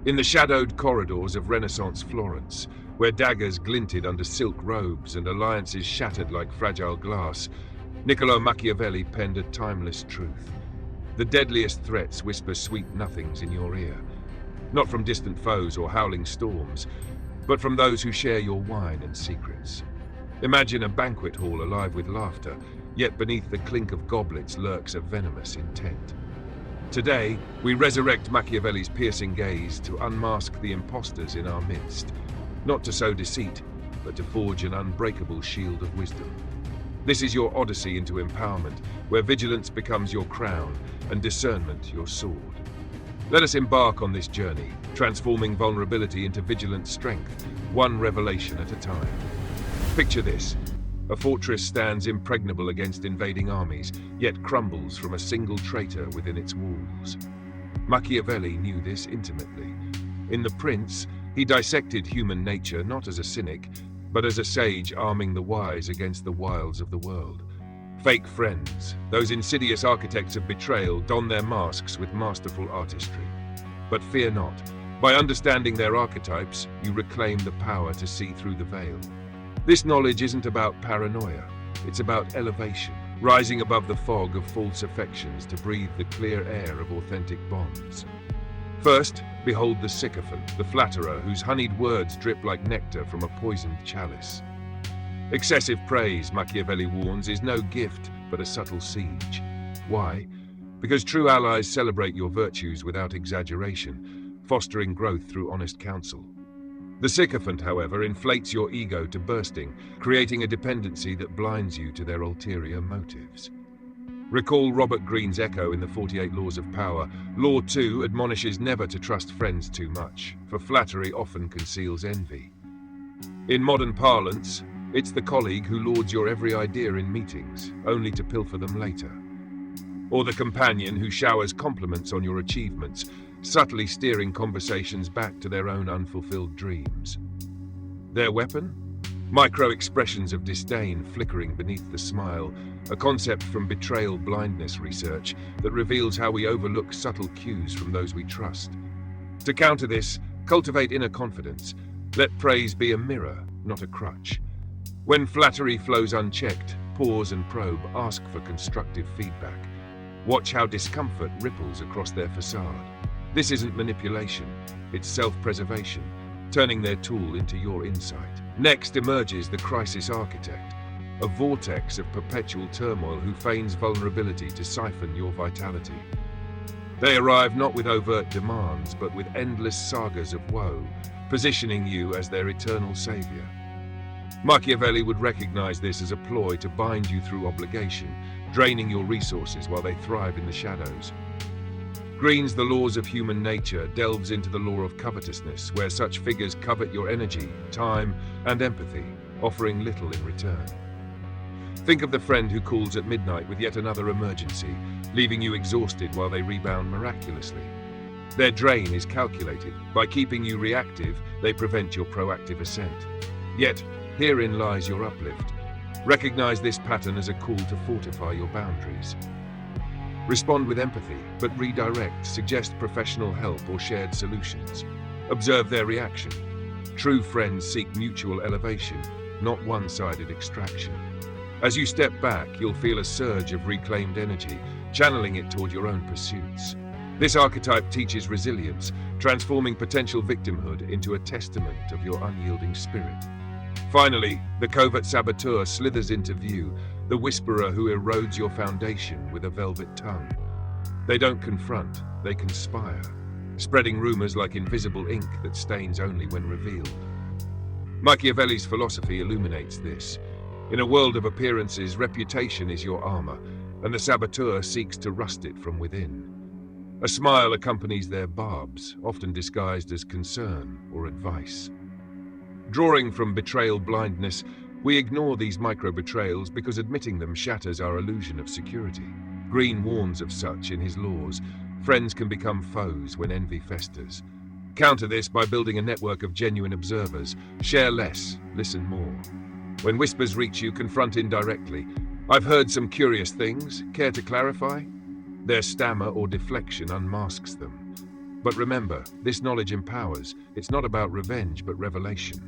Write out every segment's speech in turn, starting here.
In the shadowed corridors of Renaissance Florence, where daggers glinted under silk robes and alliances shattered like fragile glass, Niccolò Machiavelli penned a timeless truth. The deadliest threats whisper sweet nothings in your ear, not from distant foes or howling storms, but from those who share your wine and secrets. Imagine a banquet hall alive with laughter, yet beneath the clink of goblets lurks a venomous intent. Today, we resurrect Machiavelli's piercing gaze to unmask the impostors in our midst, not to sow deceit, but to forge an unbreakable shield of wisdom. This is your odyssey into empowerment, where vigilance becomes your crown and discernment your sword. Let us embark on this journey, transforming vulnerability into vigilant strength, one revelation at a time. Picture this. A fortress stands impregnable against invading armies, yet crumbles from a single traitor within its walls. Machiavelli knew this intimately. In The Prince, he dissected human nature not as a cynic, but as a sage arming the wise against the wiles of the world. Fake friends, those insidious architects of betrayal, don their masks with masterful artistry. But fear not. By understanding their archetypes, you reclaim the power to see through the veil. This knowledge isn't about paranoia, it's about elevation, rising above the fog of false affections to breathe the clear air of authentic bonds. First, behold the sycophant, the flatterer whose honeyed words drip like nectar from a poisoned chalice. Excessive praise, Machiavelli warns, is no gift, but a subtle siege. Why? Because true allies celebrate your virtues without exaggeration, fostering growth through honest counsel. The sycophant, however, inflates your ego to bursting, creating a dependency that blinds you to their ulterior motives. Recall Robert Greene's echo in the 48 Laws of Power. Law 2 admonishes never to trust friends too much, for flattery often conceals envy. In modern parlance, it's the colleague who lords your every idea in meetings, only to pilfer them later. Or the companion who showers compliments on your achievements, subtly steering conversations back to their own unfulfilled dreams. Their weapon? Micro-expressions of disdain flickering beneath the smile, a concept from betrayal blindness research that reveals how we overlook subtle cues from those we trust. To counter this, cultivate inner confidence. Let praise be a mirror, not a crutch. When flattery flows unchecked, pause and probe, ask for constructive feedback. Watch how discomfort ripples across their facade. This isn't manipulation, it's self-preservation, turning their tool into your insight. Next emerges the crisis architect, a vortex of perpetual turmoil who feigns vulnerability to siphon your vitality. They arrive not with overt demands, but with endless sagas of woe, positioning you as their eternal savior. Machiavelli would recognize this as a ploy to bind you through obligation, draining your resources while they thrive in the shadows. Greene's The Laws of Human Nature delves into the law of covetousness, where such figures covet your energy, time, and empathy, offering little in return. Think of the friend who calls at midnight with yet another emergency, leaving you exhausted while they rebound miraculously. Their drain is calculated. By keeping you reactive, they prevent your proactive ascent. Yet, herein lies your uplift. Recognize this pattern as a call to fortify your boundaries. Respond with empathy, but redirect, suggest professional help or shared solutions. Observe their reaction. True friends seek mutual elevation, not one-sided extraction. As you step back, you'll feel a surge of reclaimed energy, channeling it toward your own pursuits. This archetype teaches resilience, transforming potential victimhood into a testament of your unyielding spirit. Finally, the Covert Saboteur slithers into view, the whisperer who erodes your foundation with a velvet tongue. They don't confront, they conspire, spreading rumors like invisible ink that stains only when revealed. Machiavelli's philosophy illuminates this. In a world of appearances, reputation is your armor, and the saboteur seeks to rust it from within. A smile accompanies their barbs, often disguised as concern or advice. Drawing from betrayal blindness, we ignore these micro-betrayals because admitting them shatters our illusion of security. Greene warns of such in his laws. Friends can become foes when envy festers. Counter this by building a network of genuine observers. Share less, listen more. When whispers reach you, confront indirectly. I've heard some curious things. Care to clarify? Their stammer or deflection unmasks them. But remember, this knowledge empowers. It's not about revenge, but revelation.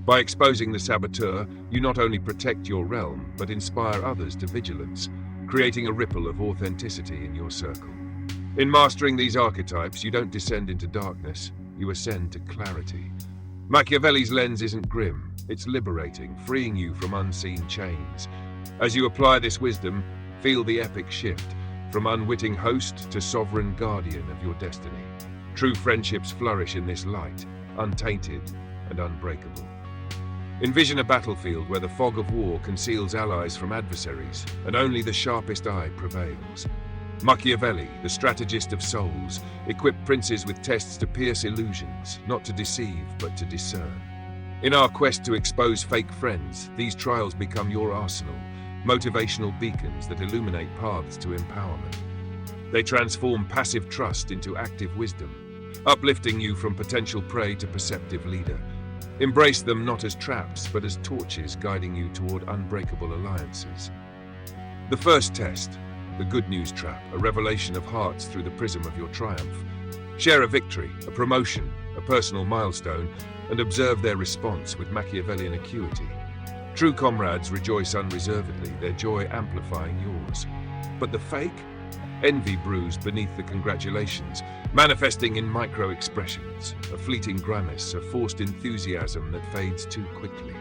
By exposing the saboteur, you not only protect your realm, but inspire others to vigilance, creating a ripple of authenticity in your circle. In mastering these archetypes, you don't descend into darkness, you ascend to clarity. Machiavelli's lens isn't grim, it's liberating, freeing you from unseen chains. As you apply this wisdom, feel the epic shift, from unwitting host to sovereign guardian of your destiny. True friendships flourish in this light, untainted and unbreakable. Envision a battlefield where the fog of war conceals allies from adversaries, and only the sharpest eye prevails. Machiavelli, the strategist of souls, equipped princes with tests to pierce illusions, not to deceive, but to discern. In our quest to expose fake friends, these trials become your arsenal, motivational beacons that illuminate paths to empowerment. They transform passive trust into active wisdom, uplifting you from potential prey to perceptive leader. Embrace them not as traps, but as torches guiding you toward unbreakable alliances. The first test, the good news trap, a revelation of hearts through the prism of your triumph. Share a victory, a promotion, a personal milestone, and observe their response with Machiavellian acuity. True comrades rejoice unreservedly, their joy amplifying yours. But the fake? Envy brews beneath the congratulations, manifesting in micro-expressions, a fleeting grimace, a forced enthusiasm that fades too quickly.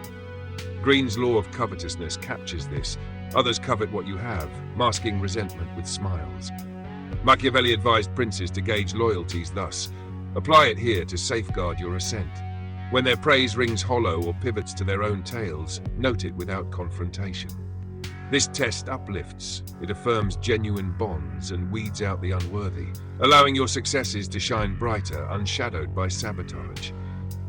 Green's law of covetousness captures this. Others covet what you have, masking resentment with smiles. Machiavelli advised princes to gauge loyalties thus. Apply it here to safeguard your ascent. When their praise rings hollow or pivots to their own tales, note it without confrontation. This test uplifts, it affirms genuine bonds and weeds out the unworthy, allowing your successes to shine brighter, unshadowed by sabotage.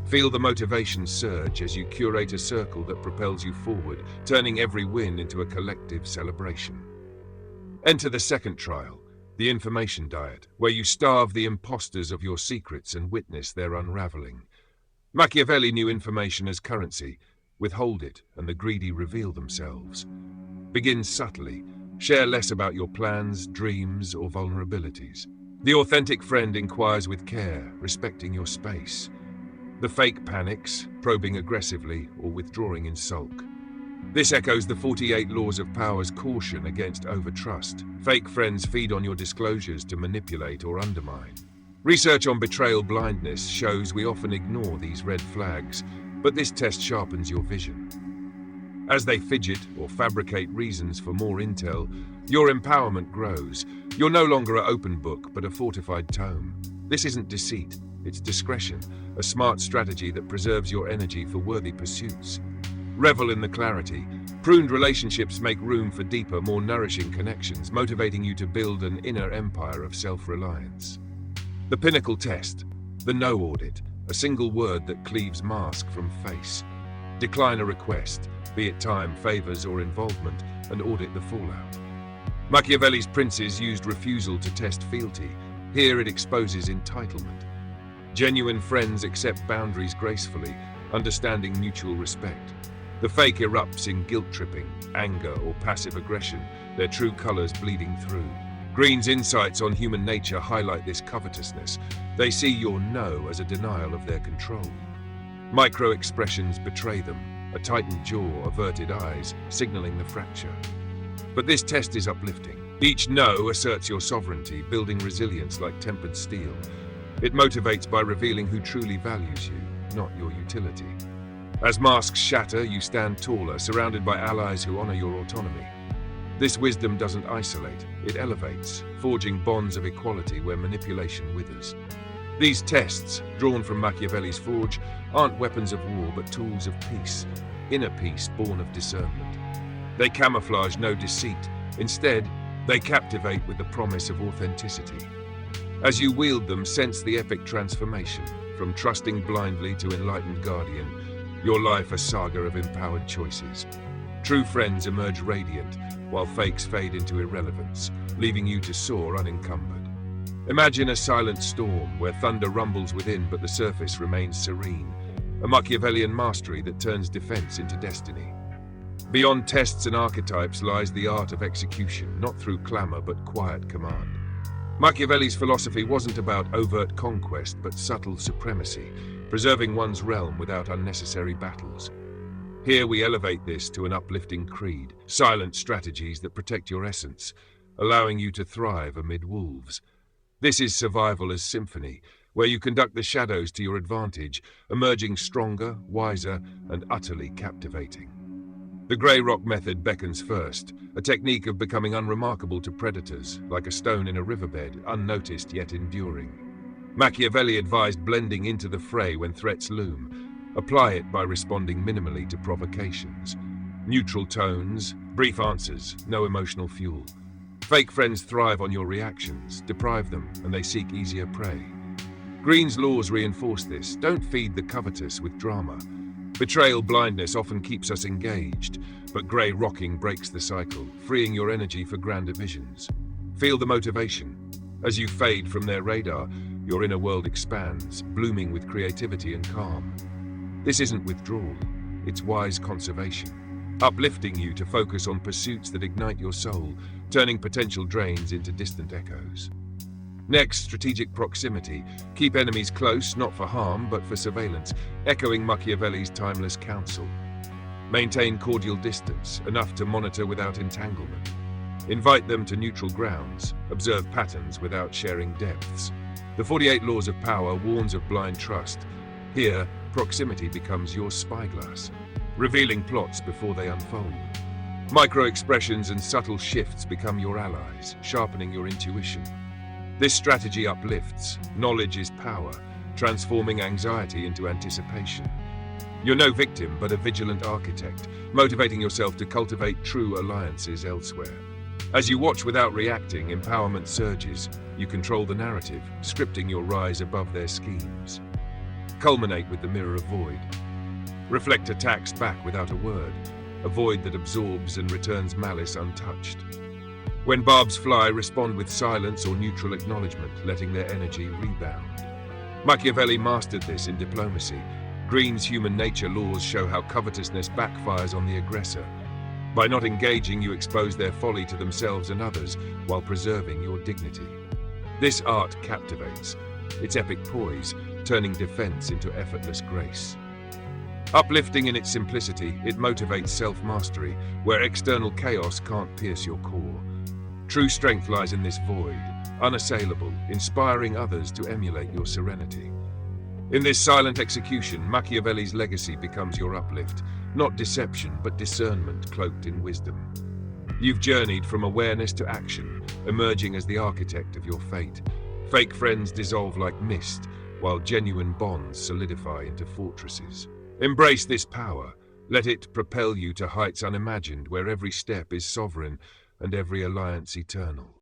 Feel the motivation surge as you curate a circle that propels you forward, turning every win into a collective celebration. Enter the second trial, the information diet, where you starve the imposters of your secrets and witness their unraveling. Machiavelli knew information as currency. Withhold it, and the greedy reveal themselves. Begin subtly. Share less about your plans, dreams, or vulnerabilities. The authentic friend inquires with care, respecting your space. The fake panics, probing aggressively or withdrawing in sulk. This echoes the 48 laws of power's caution against overtrust. Fake friends feed on your disclosures to manipulate or undermine. Research on betrayal blindness shows we often ignore these red flags, but this test sharpens your vision. As they fidget or fabricate reasons for more intel, your empowerment grows. You're no longer an open book, but a fortified tome. This isn't deceit, it's discretion, a smart strategy that preserves your energy for worthy pursuits. Revel in the clarity. Pruned relationships make room for deeper, more nourishing connections, motivating you to build an inner empire of self-reliance. The pinnacle test, the no audit, a single word that cleaves mask from face. Decline a request, be it time, favors, or involvement, and audit the fallout. Machiavelli's princes used refusal to test fealty. Here it exposes entitlement. Genuine friends accept boundaries gracefully, understanding mutual respect. The fake erupts in guilt-tripping, anger, or passive aggression, their true colors bleeding through. Green's insights on human nature highlight this covetousness. They see your no as a denial of their control. Micro-expressions betray them, a tightened jaw, averted eyes, signaling the fracture. But this test is uplifting. Each no asserts your sovereignty, building resilience like tempered steel. It motivates by revealing who truly values you, not your utility. As masks shatter, you stand taller, surrounded by allies who honor your autonomy. This wisdom doesn't isolate, it elevates, forging bonds of equality where manipulation withers. These tests, drawn from Machiavelli's forge, aren't weapons of war but tools of peace, inner peace born of discernment. They camouflage no deceit. Instead, they captivate with the promise of authenticity. As you wield them, sense the epic transformation, from trusting blindly to enlightened guardian, your life a saga of empowered choices. True friends emerge radiant, while fakes fade into irrelevance, leaving you to soar unencumbered. Imagine a silent storm where thunder rumbles within but the surface remains serene, a Machiavellian mastery that turns defense into destiny. Beyond tests and archetypes lies the art of execution, not through clamor but quiet command. Machiavelli's philosophy wasn't about overt conquest, but subtle supremacy, preserving one's realm without unnecessary battles. Here we elevate this to an uplifting creed, silent strategies that protect your essence, allowing you to thrive amid wolves. This is survival as symphony, where you conduct the shadows to your advantage, emerging stronger, wiser, and utterly captivating. The grey rock method beckons first, a technique of becoming unremarkable to predators, like a stone in a riverbed, unnoticed yet enduring. Machiavelli advised blending into the fray when threats loom. Apply it by responding minimally to provocations. Neutral tones, brief answers, no emotional fuel. Fake friends thrive on your reactions, deprive them, and they seek easier prey. Green's laws reinforce this. Don't feed the covetous with drama. Betrayal blindness often keeps us engaged, but grey rocking breaks the cycle, freeing your energy for grander visions. Feel the motivation. As you fade from their radar, your inner world expands, blooming with creativity and calm. This isn't withdrawal, it's wise conservation, uplifting you to focus on pursuits that ignite your soul, turning potential drains into distant echoes. Next, strategic proximity. Keep enemies close, not for harm, but for surveillance, echoing Machiavelli's timeless counsel. Maintain cordial distance, enough to monitor without entanglement. Invite them to neutral grounds, observe patterns without sharing depths. The 48 Laws of Power warns of blind trust. Here, proximity becomes your spyglass, revealing plots before they unfold. Micro-expressions and subtle shifts become your allies, sharpening your intuition. This strategy uplifts. Knowledge is power, transforming anxiety into anticipation. You're no victim, but a vigilant architect, motivating yourself to cultivate true alliances elsewhere. As you watch without reacting, empowerment surges. You control the narrative, scripting your rise above their schemes. Culminate with the mirror of void. Reflect attacks back without a word, a void that absorbs and returns malice untouched. When barbs fly, respond with silence or neutral acknowledgement, letting their energy rebound. Machiavelli mastered this in diplomacy. Green's human nature laws show how covetousness backfires on the aggressor. By not engaging, you expose their folly to themselves and others, while preserving your dignity. This art captivates, its epic poise, turning defense into effortless grace. Uplifting in its simplicity, it motivates self-mastery, where external chaos can't pierce your core. True strength lies in this void, unassailable, inspiring others to emulate your serenity. In this silent execution, Machiavelli's legacy becomes your uplift, not deception, but discernment cloaked in wisdom. You've journeyed from awareness to action, emerging as the architect of your fate. Fake friends dissolve like mist, while genuine bonds solidify into fortresses. Embrace this power. Let it propel you to heights unimagined, where every step is sovereign and every alliance eternal.